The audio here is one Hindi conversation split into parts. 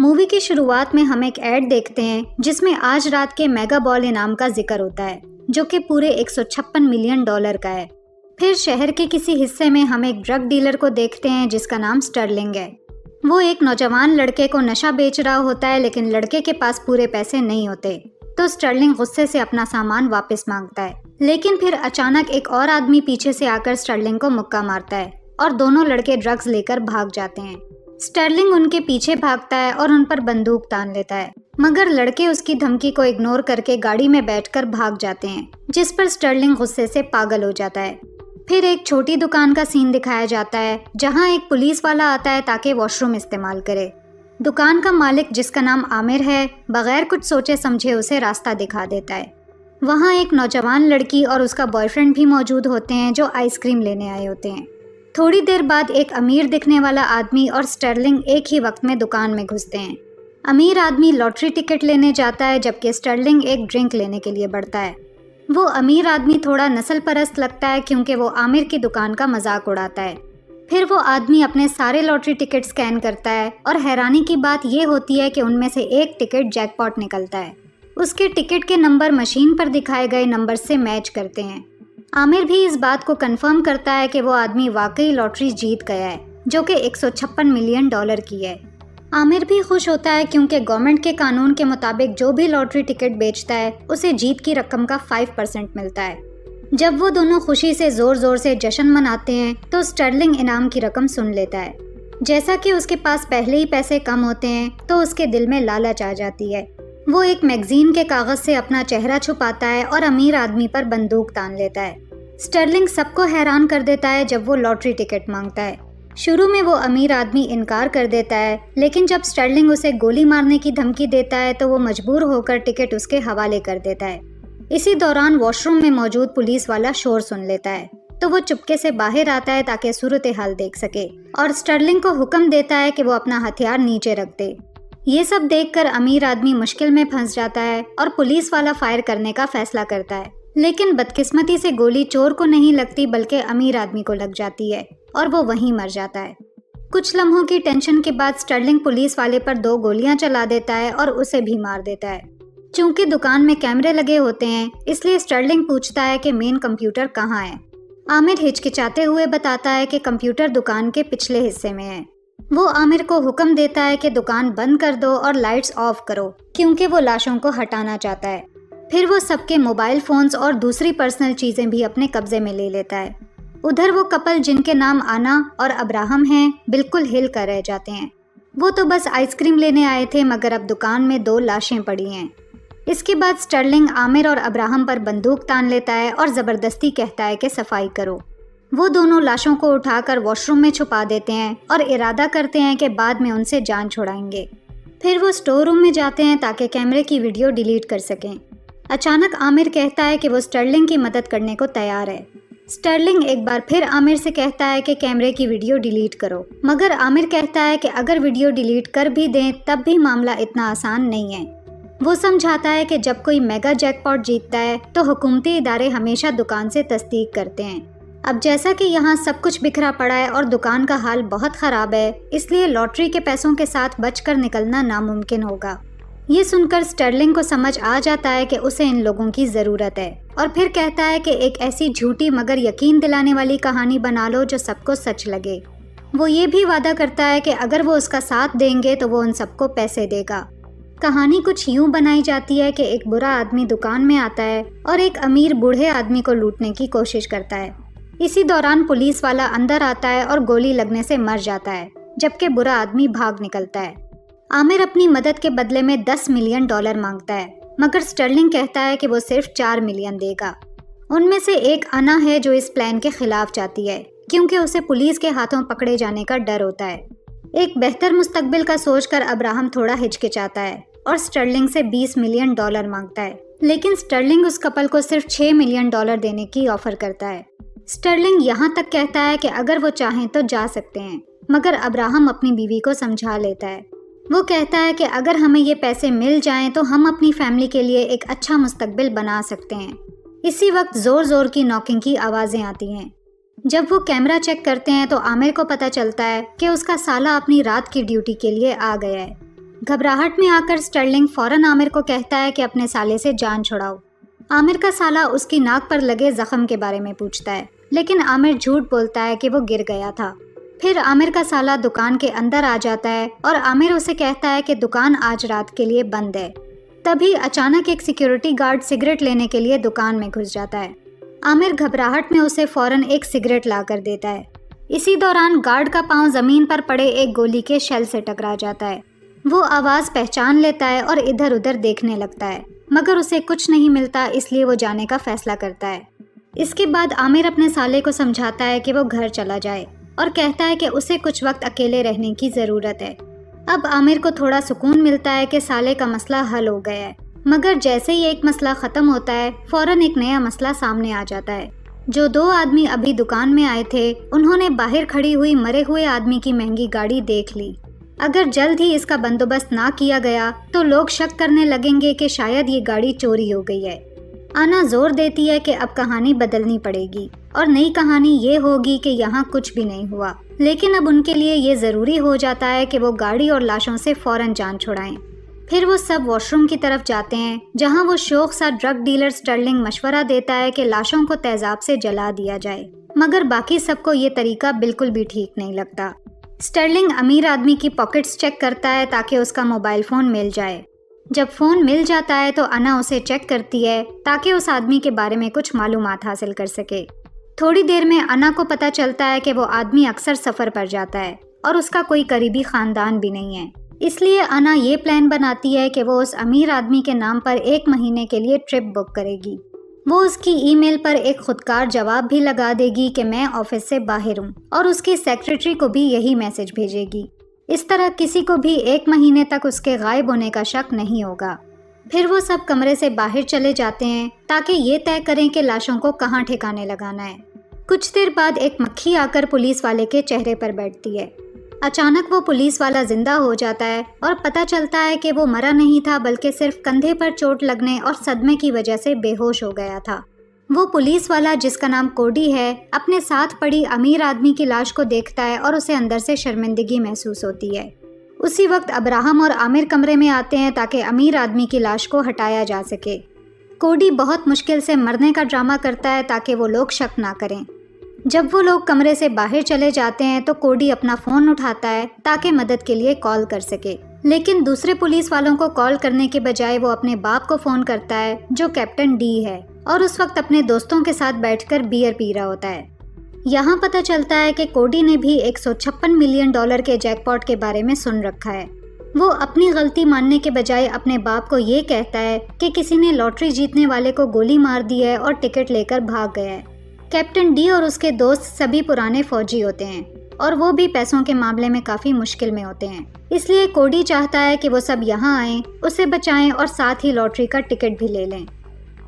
मूवी की शुरुआत में हम एक ऐड देखते हैं जिसमें आज रात के मेगा बॉल इनाम का जिक्र होता है जो कि पूरे 156 मिलियन डॉलर का है। फिर शहर के किसी हिस्से में हम एक ड्रग डीलर को देखते हैं जिसका नाम स्टर्लिंग है। वो एक नौजवान लड़के को नशा बेच रहा होता है, लेकिन लड़के के पास पूरे पैसे नहीं होते, तो स्टर्लिंग गुस्से से अपना सामान वापस मांगता है। लेकिन फिर अचानक एक और आदमी पीछे से आकर स्टर्लिंग को मुक्का मारता है और दोनों लड़के ड्रग्स लेकर भाग जाते हैं। स्टर्लिंग उनके पीछे भागता है और उन पर बंदूक तान लेता है, मगर लड़के उसकी धमकी को इग्नोर करके गाड़ी में बैठकर भाग जाते हैं, जिस पर स्टर्लिंग गुस्से से पागल हो जाता है। फिर एक छोटी दुकान का सीन दिखाया जाता है जहां एक पुलिस वाला आता है ताकि वॉशरूम इस्तेमाल करे। दुकान का मालिक, जिसका नाम आमिर है, बगैर कुछ सोचे समझे उसे रास्ता दिखा देता है। वहां एक नौजवान लड़की और उसका बॉयफ्रेंड भी मौजूद होते हैं जो आइसक्रीम लेने आए होते हैं। थोड़ी देर बाद एक अमीर दिखने वाला आदमी और स्टर्लिंग एक ही वक्त में दुकान में घुसते हैं। अमीर आदमी लॉटरी टिकट लेने जाता है जबकि स्टर्लिंग एक ड्रिंक लेने के लिए बढ़ता है। वो अमीर आदमी थोड़ा नस्ल परस्त लगता है क्योंकि वो आमिर की दुकान का मजाक उड़ाता है। फिर वो आदमी अपने सारे लॉटरी टिकट स्कैन करता है और हैरानी की बात ये होती है कि उनमें से एक टिकट जैकपॉट निकलता है। उसके टिकट के नंबर मशीन पर दिखाए गए नंबर से मैच करते हैं। आमिर भी इस बात को कंफर्म करता है कि वो आदमी वाकई लॉटरी जीत गया है, जो कि 156 मिलियन डॉलर की है। आमिर भी खुश होता है क्योंकि गवर्नमेंट के कानून के मुताबिक जो भी लॉटरी टिकट बेचता है उसे जीत की रकम का 5% मिलता है। जब वो दोनों खुशी से जोर जोर से जश्न मनाते हैं तो स्टर्लिंग इनाम की रकम सुन लेता है। जैसा कि उसके पास पहले ही पैसे कम होते हैं तो उसके दिल में लालच आ जाती है। वो एक मैगजीन के कागज से अपना चेहरा छुपाता है और अमीर आदमी पर बंदूक तान लेता है। स्टर्लिंग सबको हैरान कर देता है जब वो लॉटरी टिकट मांगता है। शुरू में वो अमीर आदमी इनकार कर देता है, लेकिन जब स्टर्लिंग उसे गोली मारने की धमकी देता है तो वो मजबूर होकर टिकट उसके हवाले कर देता है। इसी दौरान वॉशरूम में मौजूद पुलिस वाला शोर सुन लेता है, तो वो चुपके से बाहर आता है ताकि सूरत हाल देख सके और स्टर्लिंग को हुक्म देता है कि वो अपना हथियार नीचे रख दे। ये सब देखकर अमीर आदमी मुश्किल में फंस जाता है और पुलिस वाला फायर करने का फैसला करता है, लेकिन बदकिस्मती से गोली चोर को नहीं लगती बल्कि अमीर आदमी को लग जाती है और वो वहीं मर जाता है। कुछ लम्हों की टेंशन के बाद स्टर्लिंग पुलिस वाले पर 2 गोलियां चला देता है और उसे भी मार देता है। चूंकि दुकान में कैमरे लगे होते हैं, इसलिए स्टर्लिंग पूछता है कि मेन कंप्यूटर कहाँ है। आमिर हिचकिचाते हुए बताता है कि कंप्यूटर दुकान के पिछले हिस्से में है। वो आमिर को हुक्म देता है कि दुकान बंद कर दो और लाइट्स ऑफ करो, क्योंकि वो लाशों को हटाना चाहता है। फिर वो सबके मोबाइल फोन्स और दूसरी पर्सनल चीजें भी अपने कब्जे में ले लेता है। उधर वो कपल, जिनके नाम आना और अब्राहम हैं, बिल्कुल हिल कर रह जाते हैं। वो तो बस आइसक्रीम लेने आए थे, मगर अब दुकान में 2 लाशें पड़ी हैं। इसके बाद स्टर्लिंग आमिर और अब्राहम पर बंदूक तान लेता है और ज़बरदस्ती कहता है कि सफाई करो। वो दोनों लाशों को उठाकर वॉशरूम में छुपा देते हैं और इरादा करते हैं कि बाद में उनसे जान छुड़ाएंगे। फिर वो स्टोर रूम में जाते हैं ताकि कैमरे की वीडियो डिलीट कर सकें। अचानक आमिर कहता है कि वो स्टर्लिंग की मदद करने को तैयार है। स्टर्लिंग एक बार फिर आमिर से कहता है कि कैमरे की वीडियो डिलीट करो, मगर आमिर कहता है कि अगर वीडियो डिलीट कर भी दें तब भी मामला इतना आसान नहीं है। वो समझाता है कि जब कोई मेगा जैकपॉट जीतता है तो हुकूमती इदारे हमेशा दुकान से तस्दीक करते हैं। अब जैसा कि यहाँ सब कुछ बिखरा पड़ा है और दुकान का हाल बहुत ख़राब है, इसलिए लॉटरी के पैसों के साथ बचकर निकलना नामुमकिन होगा। ये सुनकर स्टर्लिंग को समझ आ जाता है कि उसे इन लोगों की ज़रूरत है और फिर कहता है कि एक ऐसी झूठी मगर यकीन दिलाने वाली कहानी बना लो जो सबको सच लगे। वो ये भी वादा करता है कि अगर वो उसका साथ देंगे तो वो उन सबको पैसे देगा। कहानी कुछ यूँ बनाई जाती है कि एक बुरा आदमी दुकान में आता है और एक अमीर बूढ़े आदमी को लूटने की कोशिश करता है। इसी दौरान पुलिस वाला अंदर आता है और गोली लगने से मर जाता है, जबकि बुरा आदमी भाग निकलता है। आमिर अपनी मदद के बदले में 10 मिलियन डॉलर मांगता है, मगर स्टर्लिंग कहता है कि वो सिर्फ 4 मिलियन देगा। उनमें से एक अना है जो इस प्लान के खिलाफ जाती है, क्योंकि उसे पुलिस के हाथों पकड़े जाने का डर होता है। एक बेहतर मुस्तकबिल का सोचकर अब्राहम थोड़ा हिचकिचाता है और स्टर्लिंग से 20 मिलियन डॉलर मांगता है, लेकिन स्टर्लिंग उस कपल को सिर्फ 6 मिलियन डॉलर देने की ऑफर करता है। स्टर्लिंग यहाँ तक कहता है कि अगर वो चाहें तो जा सकते हैं, मगर अब्राहम अपनी बीवी को समझा लेता है। वो कहता है कि अगर हमें ये पैसे मिल जाएं तो हम अपनी फैमिली के लिए एक अच्छा मुस्तकबिल बना सकते हैं। इसी वक्त ज़ोर ज़ोर की नॉकिंग की आवाज़ें आती हैं। जब वो कैमरा चेक करते हैं तो आमिर को पता चलता है कि उसका साला अपनी रात की ड्यूटी के लिए आ गया है। घबराहट में आकर स्टर्लिंग फौरन आमिर को कहता है कि अपने साले से जान छुड़ाओ। आमिर का साला उसकी नाक पर लगे जख्म के बारे में पूछता है, लेकिन आमिर झूठ बोलता है कि वो गिर गया था। फिर आमिर का साला दुकान के अंदर आ जाता है और आमिर उसे कहता है कि दुकान आज रात के लिए बंद है। तभी अचानक एक सिक्योरिटी गार्ड सिगरेट लेने के लिए दुकान में घुस जाता है। आमिर घबराहट में उसे फौरन एक सिगरेट ला कर देता है। इसी दौरान गार्ड का पांव जमीन पर पड़े एक गोली के शेल से टकरा जाता है। वो आवाज़ पहचान लेता है और इधर उधर देखने लगता है, मगर उसे कुछ नहीं मिलता, इसलिए वो जाने का फैसला करता है। इसके बाद आमिर अपने साले को समझाता है कि वो घर चला जाए और कहता है कि उसे कुछ वक्त अकेले रहने की ज़रूरत है। अब आमिर को थोड़ा सुकून मिलता है कि साले का मसला हल हो गया है, मगर जैसे ही एक मसला ख़त्म होता है फ़ौरन एक नया मसला सामने आ जाता है। जो दो आदमी अभी दुकान में आए थे, उन्होंने बाहर खड़ी हुई मरे हुए आदमी की महंगी गाड़ी देख ली। अगर जल्द ही इसका बंदोबस्त ना किया गया तो लोग शक करने लगेंगे कि शायद ये गाड़ी चोरी हो गई है। आना जोर देती है कि अब कहानी बदलनी पड़ेगी और नई कहानी ये होगी कि यहाँ कुछ भी नहीं हुआ, लेकिन अब उनके लिए ये ज़रूरी हो जाता है कि वो गाड़ी और लाशों से फ़ौरन जान छुड़ाएं। फिर वो सब वॉशरूम की तरफ जाते हैं, जहाँ वो शौक सा ड्रग डीलर स्टर्लिंग मशवरा देता है कि लाशों को तेजाब से जला दिया जाए, मगर बाकी सबको ये तरीका बिल्कुल भी ठीक नहीं लगता। स्टर्लिंग अमीर आदमी की पॉकेट्स चेक करता है ताकि उसका मोबाइल फ़ोन मिल जाए। जब फ़ोन मिल जाता है तो अना उसे चेक करती है ताकि उस आदमी के बारे में कुछ मालूमात हासिल कर सके। थोड़ी देर में अना को पता चलता है कि वो आदमी अक्सर सफ़र पर जाता है और उसका कोई करीबी ख़ानदान भी नहीं है। इसलिए अना ये प्लान बनाती है कि वो उस अमीर आदमी के नाम पर 1 महीने के लिए ट्रिप बुक करेगी। वो उसकी ईमेल पर एक खुदकार जवाब भी लगा देगी कि मैं ऑफिस से बाहर हूँ, और उसकी सेक्रेटरी को भी यही मैसेज भेजेगी। इस तरह किसी को भी 1 महीने तक उसके गायब होने का शक नहीं होगा। फिर वो सब कमरे से बाहर चले जाते हैं ताकि ये तय करें कि लाशों को कहाँ ठिकाने लगाना है। कुछ देर बाद एक मक्खी आकर पुलिस वाले के चेहरे पर बैठती है। अचानक वो पुलिस वाला जिंदा हो जाता है और पता चलता है कि वो मरा नहीं था, बल्कि सिर्फ कंधे पर चोट लगने और सदमे की वजह से बेहोश हो गया था। वो पुलिस वाला, जिसका नाम कोडी है, अपने साथ पड़ी अमीर आदमी की लाश को देखता है और उसे अंदर से शर्मिंदगी महसूस होती है। उसी वक्त अब्राहम और आमिर कमरे में आते हैं ताकि अमीर आदमी की लाश को हटाया जा सके। कोडी बहुत मुश्किल से मरने का ड्रामा करता है ताकि वो लोग शक ना करें। जब वो लोग कमरे से बाहर चले जाते हैं तो कोडी अपना फ़ोन उठाता है ताकि मदद के लिए कॉल कर सके, लेकिन दूसरे पुलिस वालों को कॉल करने के बजाय वो अपने बाप को फ़ोन करता है, जो कैप्टन डी है, और उस वक्त अपने दोस्तों के साथ बैठकर बियर पी रहा होता है। यहाँ पता चलता है कि कोडी ने भी $156 मिलियन के जैकपॉट के बारे में सुन रखा है। वो अपनी गलती मानने के बजाय अपने बाप को ये कहता है कि किसी ने लॉटरी जीतने वाले को गोली मार दी है और टिकट लेकर भाग गया है। कैप्टन डी और उसके दोस्त सभी पुराने फौजी होते हैं और वो भी पैसों के मामले में काफ़ी मुश्किल में होते हैं, इसलिए कोडी चाहता है कि वो सब यहाँ आएं, उसे बचाएं और साथ ही लॉटरी का टिकट भी ले लें।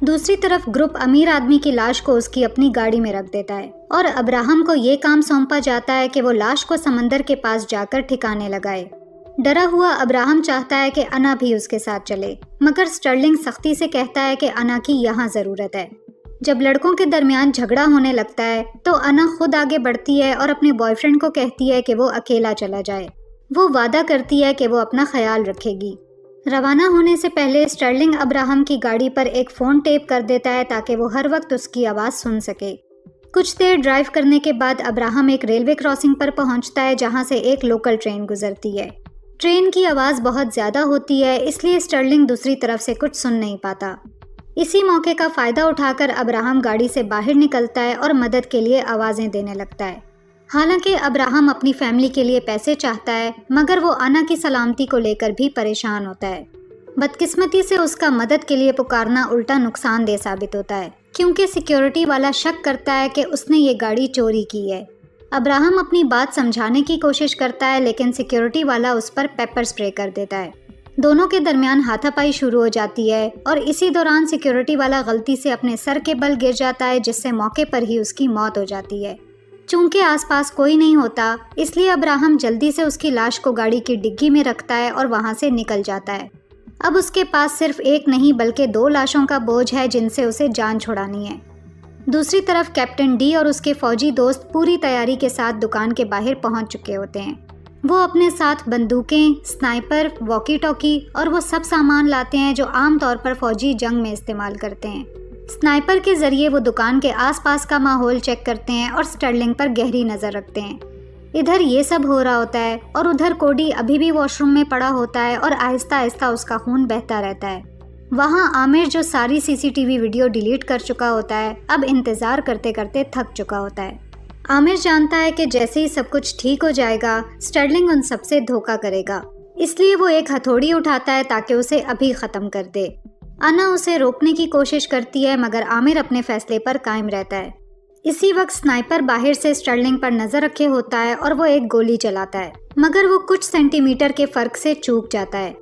दूसरी तरफ ग्रुप अमीर आदमी की लाश को उसकी अपनी गाड़ी में रख देता है और अब्राहम को ये काम सौंपा जाता है कि वो लाश को समंदर के पास जाकर ठिकाने लगाए। डरा हुआ अब्राहम चाहता है कि अना भी उसके साथ चले, मगर स्टर्लिंग सख्ती से कहता है कि अना की यहाँ ज़रूरत है। जब लड़कों के दरमियान झगड़ा होने लगता है तो अना खुद आगे बढ़ती है और अपने बॉयफ्रेंड को कहती है कि वो अकेला चला जाए। वो वादा करती है कि वो अपना ख्याल रखेगी। रवाना होने से पहले स्टर्लिंग अब्राहम की गाड़ी पर एक फ़ोन टेप कर देता है ताकि वो हर वक्त उसकी आवाज़ सुन सके। कुछ देर ड्राइव करने के बाद अब्राहम एक रेलवे क्रॉसिंग पर पहुंचता है जहां से एक लोकल ट्रेन गुजरती है। ट्रेन की आवाज़ बहुत ज़्यादा होती है, इसलिए स्टर्लिंग दूसरी तरफ से कुछ सुन नहीं पाता। इसी मौके का फ़ायदा उठाकर अब्राहम गाड़ी से बाहर निकलता है और मदद के लिए आवाज़ें देने लगता है। हालांकि अब्राहम अपनी फैमिली के लिए पैसे चाहता है, मगर वो अना की सलामती को लेकर भी परेशान होता है। बदकिस्मती से उसका मदद के लिए पुकारना उल्टा नुकसानदेह साबित होता है, क्योंकि सिक्योरिटी वाला शक करता है कि उसने ये गाड़ी चोरी की है। अब्राहम अपनी बात समझाने की कोशिश करता है, लेकिन सिक्योरिटी वाला उस पर पेपर स्प्रे कर देता है। दोनों के दरमियान हाथापाई शुरू हो जाती है और इसी दौरान सिक्योरिटी वाला गलती से अपने सर के बल गिर जाता है, जिससे मौके पर ही उसकी मौत हो जाती है। चूंकि आसपास कोई नहीं होता, इसलिए अब्राहम जल्दी से उसकी लाश को गाड़ी की डिग्गी में रखता है और वहां से निकल जाता है। अब उसके पास सिर्फ एक नहीं बल्कि 2 लाशों का बोझ है जिनसे उसे जान छुड़ानी है। दूसरी तरफ कैप्टन डी और उसके फौजी दोस्त पूरी तैयारी के साथ दुकान के बाहर पहुंच चुके होते हैं। वो अपने साथ बंदूकें, स्नाइपर, वॉकी टॉकी और वो सब सामान लाते हैं जो आमतौर पर फौजी जंग में इस्तेमाल करते हैं। स्नाइपर के जरिए वो दुकान के आसपास का माहौल चेक करते हैं और स्टर्लिंग पर गहरी नज़र रखते हैं। इधर ये सब हो रहा होता है और उधर कोडी अभी भी वॉशरूम में पड़ा होता है और आहिस्ता आहिस्ता उसका खून बहता रहता है। वहाँ आमिर, जो सारी सीसीटीवी वीडियो डिलीट कर चुका होता है, अब इंतज़ार करते करते थक चुका होता है। आमिर जानता है कि जैसे ही सब कुछ ठीक हो जाएगा, स्टर्लिंग उन सबसे धोखा करेगा, इसलिए वो एक हथौड़ी उठाता है ताकि उसे अभी ख़त्म कर दे। अना उसे रोकने की कोशिश करती है मगर आमिर अपने फैसले पर कायम रहता है। इसी वक्त स्नाइपर बाहर से स्टर्लिंग पर नज़र रखे होता है और वो एक गोली चलाता है, मगर वो कुछ सेंटीमीटर के फ़र्क से चूक जाता है।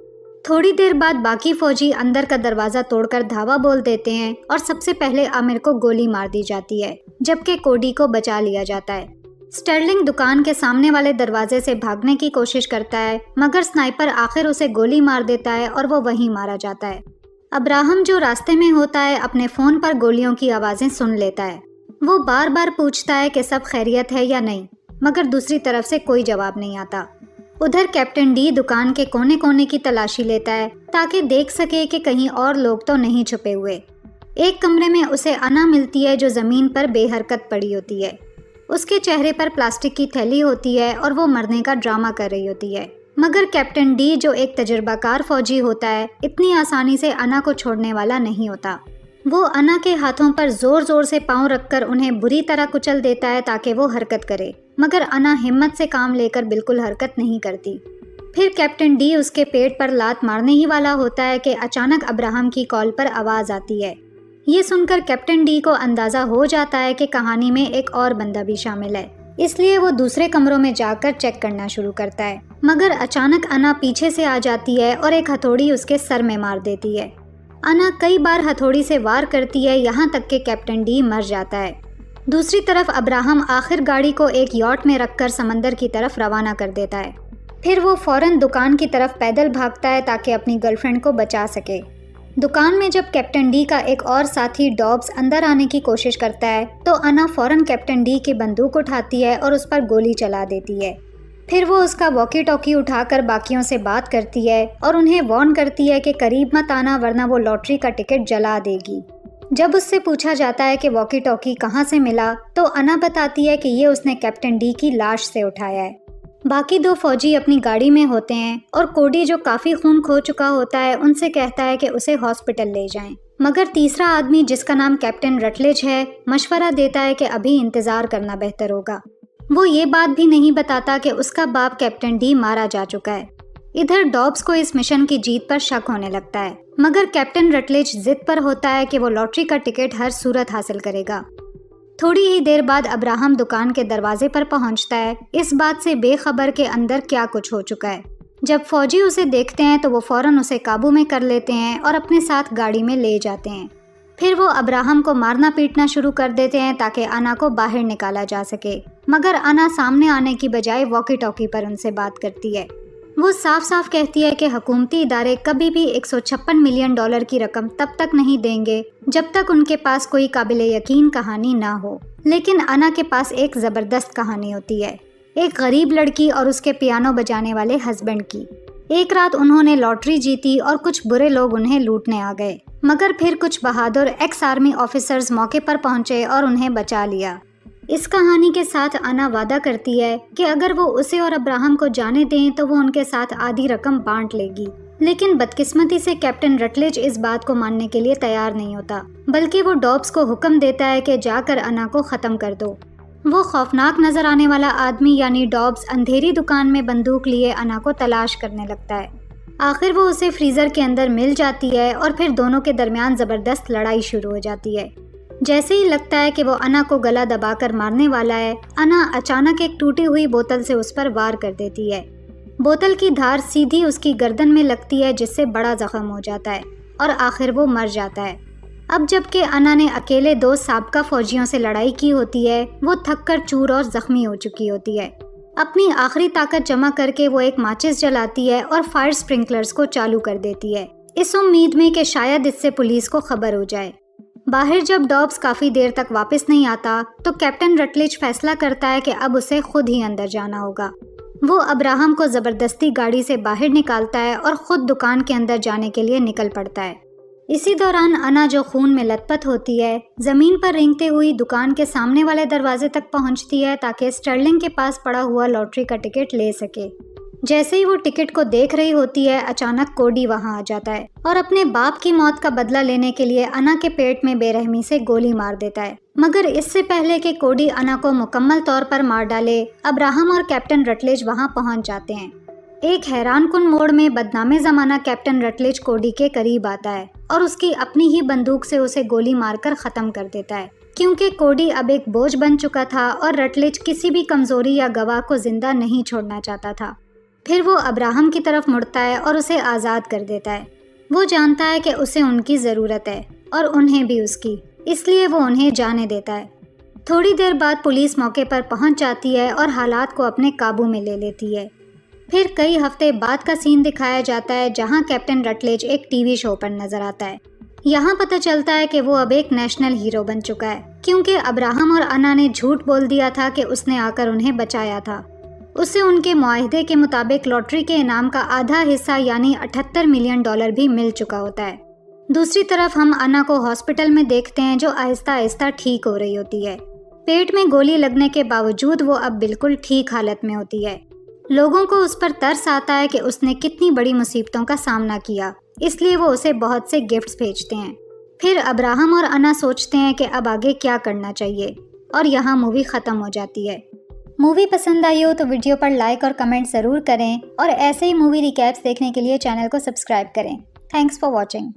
थोड़ी देर बाद बाकी फौजी अंदर का दरवाज़ा तोड़कर धावा बोल देते हैं और सबसे पहले आमिर को गोली मार दी जाती है, जबकि कोडी को बचा लिया जाता है। स्टर्लिंग दुकान के सामने वाले दरवाजे से भागने की कोशिश करता है, मगर स्नाइपर आखिर उसे गोली मार देता है और वो वहीं मारा जाता है। अब्राहम, जो रास्ते में होता है, अपने फ़ोन पर गोलियों की आवाज़ें सुन लेता है। वो बार बार पूछता है कि सब खैरियत है या नहीं, मगर दूसरी तरफ से कोई जवाब नहीं आता। उधर कैप्टन डी दुकान के कोने कोने की तलाशी लेता है ताकि देख सके कि कहीं और लोग तो नहीं छुपे हुए। एक कमरे में उसे अना मिलती है जो ज़मीन पर बेहरकत पड़ी होती है। उसके चेहरे पर प्लास्टिक की थैली होती है और वो मरने का ड्रामा कर रही होती है, मगर कैप्टन डी, जो एक तजुर्बाकार फौजी होता है, इतनी आसानी से अना को छोड़ने वाला नहीं होता। वो अना के हाथों पर ज़ोर ज़ोर से पाँव रखकर उन्हें बुरी तरह कुचल देता है ताकि वो हरकत करे, मगर अना हिम्मत से काम लेकर बिल्कुल हरकत नहीं करती। फिर कैप्टन डी उसके पेट पर लात मारने ही वाला होता है कि अचानक अब्राहम की कॉल पर आवाज़ आती है। ये सुनकर कैप्टन डी को अंदाज़ा हो जाता है कि कहानी में एक और बंदा भी शामिल है, इसलिए वो दूसरे कमरों में जाकर चेक करना शुरू करता है, मगर अचानक अना पीछे से आ जाती है और एक हथौड़ी उसके सर में मार देती है। अना कई बार हथौड़ी से वार करती है, यहाँ तक कि कैप्टन डी मर जाता है। दूसरी तरफ अब्राहम आखिर गाड़ी को एक यॉट में रखकर समंदर की तरफ रवाना कर देता है। फिर वो फौरन दुकान की तरफ पैदल भागता है ताकि अपनी गर्लफ्रेंड को बचा सके। दुकान में जब कैप्टन डी का एक और साथी डॉब्स अंदर आने की कोशिश करता है तो अना फौरन कैप्टन डी की बंदूक उठाती है और उस पर गोली चला देती है। फिर वो उसका वॉकी टॉकी उठाकर बाकियों से बात करती है और उन्हें वार्न करती है कि करीब मत आना वरना वो लॉटरी का टिकट जला देगी। जब उससे पूछा जाता है कि वॉकी टॉकी कहाँ से मिला तो अना बताती है कि ये उसने कैप्टन डी की लाश से उठाया है। बाकी दो फौजी अपनी गाड़ी में होते हैं और कोडी, जो काफ़ी खून खो चुका होता है, उनसे कहता है कि उसे हॉस्पिटल ले जाएं। मगर तीसरा आदमी, जिसका नाम कैप्टन रटलेज है, मशवरा देता है कि अभी इंतज़ार करना बेहतर होगा। वो ये बात भी नहीं बताता कि उसका बाप कैप्टन डी मारा जा चुका है। इधर डॉब्स को इस मिशन की जीत पर शक होने लगता है, मगर कैप्टन रटलेज जिद पर होता है कि वो लॉटरी का टिकट हर सूरत हासिल करेगा। थोड़ी ही देर बाद अब्राहम दुकान के दरवाजे पर पहुंचता है, इस बात से बेखबर के अंदर क्या कुछ हो चुका है। जब फौजी उसे देखते हैं तो वो फौरन उसे काबू में कर लेते हैं और अपने साथ गाड़ी में ले जाते हैं। फिर वो अब्राहम को मारना पीटना शुरू कर देते हैं ताकि अना को बाहर निकाला जा सके, मगर अना सामने आने की बजाय वॉकी टॉकी पर उनसे बात करती है। वो साफ साफ कहती है कि हुकूमती इदारे कभी भी 156 मिलियन डॉलर की रकम तब तक नहीं देंगे जब तक उनके पास कोई काबिले यकीन कहानी ना हो। लेकिन अना के पास एक ज़बरदस्त कहानी होती है, एक गरीब लड़की और उसके पियानो बजाने वाले हस्बैंड की। एक रात उन्होंने लॉटरी जीती और कुछ बुरे लोग उन्हें लूटने आ गए, मगर फिर कुछ बहादुर एक्स आर्मी ऑफिसर्स मौके पर पहुंचे और उन्हें बचा लिया। इस कहानी के साथ अना वादा करती है कि अगर वो उसे और अब्राहम को जाने दें तो वो उनके साथ आधी रकम बांट लेगी। लेकिन बदकिस्मती से कैप्टन रटलेज इस बात को मानने के लिए तैयार नहीं होता, बल्कि वो डॉब्स को हुक्म देता है कि जाकर अना को ख़त्म कर दो। वो खौफनाक नजर आने वाला आदमी यानी डॉब्स अंधेरी दुकान में बंदूक लिए अना को तलाश करने लगता है। आखिर वो उसे फ्रीज़र के अंदर मिल जाती है और फिर दोनों के दरमियान ज़बरदस्त लड़ाई शुरू हो जाती है। जैसे ही लगता है कि वो अना को गला दबाकर मारने वाला है, अना अचानक एक टूटी हुई बोतल से उस पर वार कर देती है। बोतल की धार सीधी उसकी गर्दन में लगती है, जिससे बड़ा जख्म हो जाता है और आखिर वो मर जाता है। अब जबकि अना ने अकेले 2 साबका फौजियों से लड़ाई की होती है, वो थक कर चूर और ज़ख्मी हो चुकी होती है। अपनी आखिरी ताकत जमा करके वो एक माचिस जलाती है और फायर स्प्रिंकलर्स को चालू कर देती है, इस उम्मीद में कि शायद इससे पुलिस को खबर हो जाए। बाहर जब डॉब्स काफ़ी देर तक वापस नहीं आता तो कैप्टन रटलेज फैसला करता है कि अब उसे खुद ही अंदर जाना होगा। वो अब्राहम को ज़बरदस्ती गाड़ी से बाहर निकालता है और ख़ुद दुकान के अंदर जाने के लिए निकल पड़ता है। इसी दौरान अना, जो खून में लथपथ होती है, ज़मीन पर रेंगते हुई दुकान के सामने वाले दरवाजे तक पहुंचती है ताकि स्टर्लिंग के पास पड़ा हुआ लॉटरी का टिकट ले सके। जैसे ही वो टिकट को देख रही होती है, अचानक कोडी वहां आ जाता है और अपने बाप की मौत का बदला लेने के लिए अना के पेट में बेरहमी से गोली मार देता है। मगर इससे पहले कि कोडी अना को मुकम्मल तौर पर मार डाले, अब्राहम और कैप्टन रटलेज वहां पहुंच जाते हैं। एक हैरानकुन मोड़ में बदनामे ज़माना कैप्टन रटलेज कोडी के करीब आता है और उसकी अपनी ही बंदूक से उसे गोली मारकर ख़त्म कर देता है, क्योंकि कोडी अब एक बोझ बन चुका था और रटलेज किसी भी कमज़ोरी या गवाह को जिंदा नहीं छोड़ना चाहता था। फिर वो अब्राहम की तरफ मुड़ता है और उसे आज़ाद कर देता है। वो जानता है कि उसे उनकी ज़रूरत है और उन्हें भी उसकी, इसलिए वो उन्हें जाने देता है। थोड़ी देर बाद पुलिस मौके पर पहुंच जाती है और हालात को अपने काबू में ले लेती है। फिर कई हफ्ते बाद का सीन दिखाया जाता है जहां कैप्टन रटलेज एक टीवी शो पर नजर आता है। यहाँ पता चलता है कि वो अब एक नेशनल हीरो बन चुका है, क्योंकि अब्राहम और अना ने झूठ बोल दिया था कि उसने आकर उन्हें बचाया था। उसे उनके मुआहदे के मुताबिक लॉटरी के इनाम का आधा हिस्सा यानी $78 मिलियन भी मिल चुका होता है। दूसरी तरफ हम अना को हॉस्पिटल में देखते हैं, जो आहिस्ता आहिस्ता ठीक हो रही होती है। पेट में गोली लगने के बावजूद वो अब बिल्कुल ठीक हालत में होती है। लोगों को उस पर तरस आता है कि उसने कितनी बड़ी मुसीबतों का सामना किया, इसलिए वो उसे बहुत से गिफ्ट्स भेजते हैं। फिर अब्राहम और अना सोचते हैं कि अब आगे क्या करना चाहिए, और यहाँ मूवी ख़त्म हो जाती है। मूवी पसंद आई हो तो वीडियो पर लाइक और कमेंट ज़रूर करें और ऐसे ही मूवी रिकैप्स देखने के लिए चैनल को सब्सक्राइब करें। Thanks for watching.